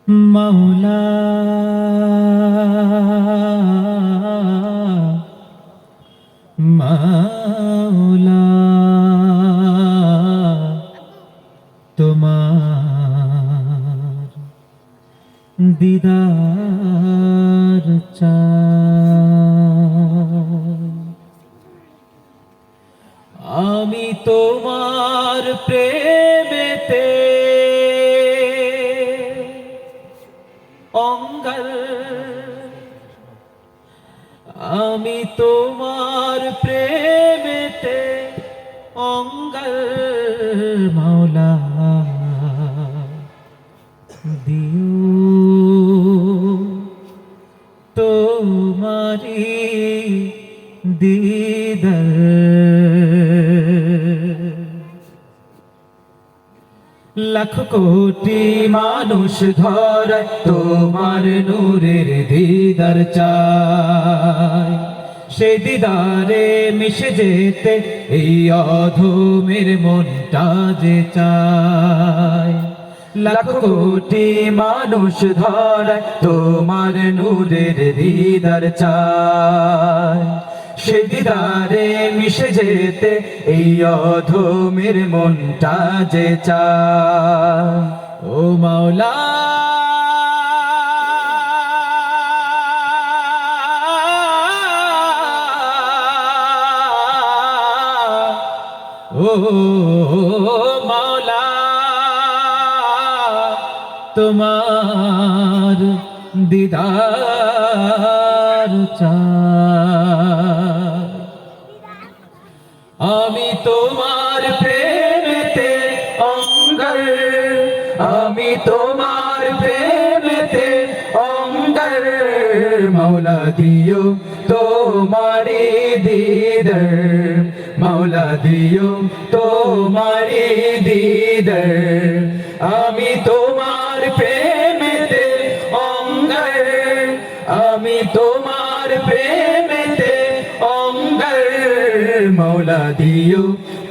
মাওলা মাওলা তোমার দিদার চাই। আমি তোমার প্রেমেতে অঙ্গার, আমি তোমার প্রেমেতে অঙ্গার। মাওলা দিও তোমারি দিদার। লাখ কোটি মানুষ ধরে তোমার নূরের দিদার চায়। সেই দিদারে মিশে যেতে এই অধমের মনটা যে চায়। লাখ কোটি মানুষ ধরে তোমার নূরের দিদার চায়। সেই দিদারে মিশে যেতে এই অধমের মনটা যে চায়। ও মাওলা ও মাওলা তোমার দিদার চাই। আমি তোমার প্রেমেতে অঙ্গার, আমি তোমার প্রেমেতে অঙ্গার। মাওলা দিও তোমারি দিদার, মাওলা দিও তোমারি দিদার। আমি তোমার প্রেমেতে অঙ্গার, আমি তোমার প্রেমেতে অঙ্গার। মাওলা দিও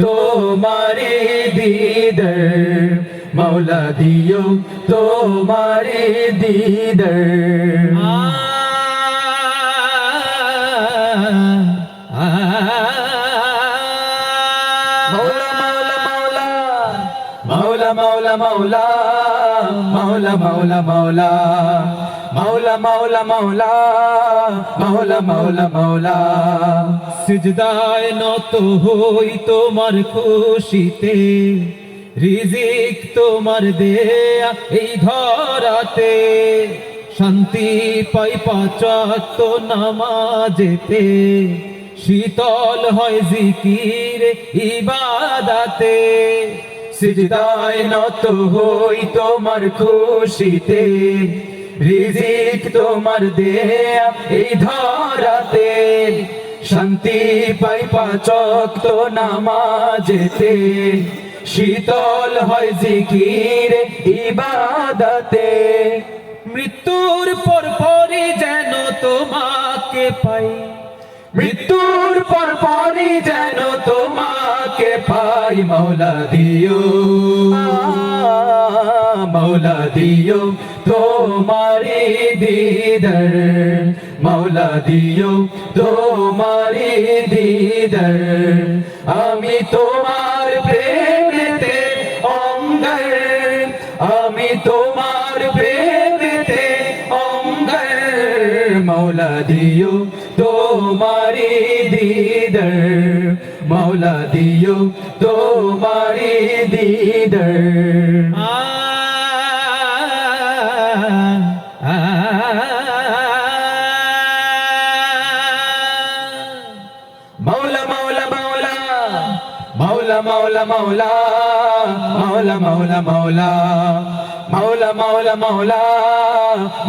তোমারি দিদার, মাওলা দিও তোমারি দিদার। মাওলা মাওলা মাওলা মাওলা মাওলা মাওলা মাওলা মাওলা মাওলা মাওলা মাওলা মাওলা। সিজদায় নত হই তোমার খুশিতে, রিজিক তোমার দেয়া এই ধরাতে। শান্তি পাই পাঁচ ওয়াক্ত নামাজেতে, শীতল হয় জিকিরে ইবাদাতে। সিজদায় নত হই তোমার খুশিতে, রিজিক তোমার দেয়া এই ধরাতে। শান্তি পাই পাঁচ ওয়াক্ত নামাজেতে, শীতল হয় জিকিরে ইবাদাতে। মৃত্যুর পর পরই যেন তোমাকে পাই, মৃত্যুর পর পরই যেন তোমাকে পাই। মাওলা দিও মাওলা দিও তোমারি দিদার, মাওলা দিও তোমারি দিদার। আমি তোমার প্রেমেতে অঙ্গার, আমি তোমার প্রেমেতে অঙ্গার। মাওলা দিও তোমারি দিদার, মাওলা দিও তোমারি দিদার। মাওলা মাওলা মাওলা মাওলা মাওলা মাওলা মাওলা মাওলা মাওলা মাওলা মাওলা মাওলা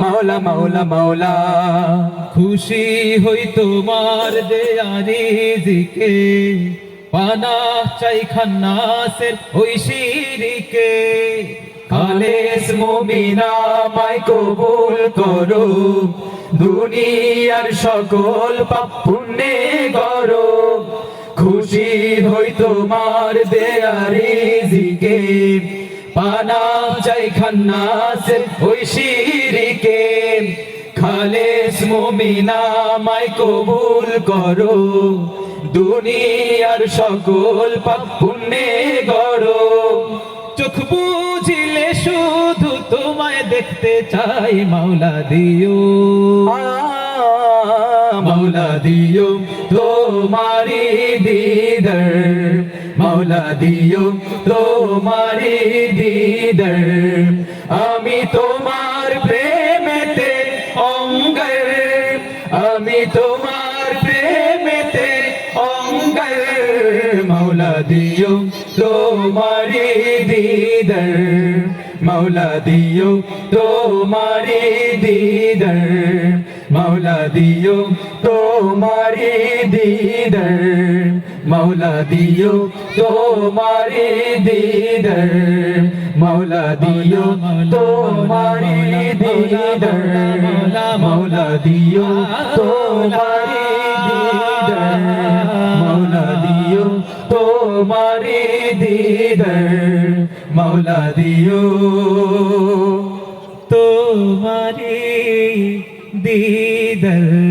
মাওলা মাওলা মাওলা। খুশি হই তোমার দেয়া রিজিকে, পানা চাই খান্নাসের ওই শিরিকে। খালেস মুমিনা আমায় কবুল করো, দুনিয়ার সকল পাপ পুণ্যে গড়ো। খুশি হই তোমার দেয়া রিজিকে, পানা চাই খান্নাসের ওই শিরিকে খালেস মুমিনা মাই কবুল করো দুনিয়ার সকল পাপ পুণ্যে গড়ো চোখ বুঝিলে শুধু তোমায় দেখতে চাই মাওলা দিও মাওলা দিও তোমারি দিদার মাওলা দিও তোমারি দিদার আমি তোমার প্রেমেতে অঙ্গর আমি তোমার প্রেমেতে অঙ্গর মাওলা দিও তোমারি দিদার মাওলা দিও তোমারি দিদার মাওলা দিও তোমারি দিদার মাওলা দিও তোমারি দিদার মাওলা দিও তোমারি দিদার মাওলা দিও তোমারি দিদার মাওলা দিও তোমারি দিদার মাওলা দিও তোমারি দিদার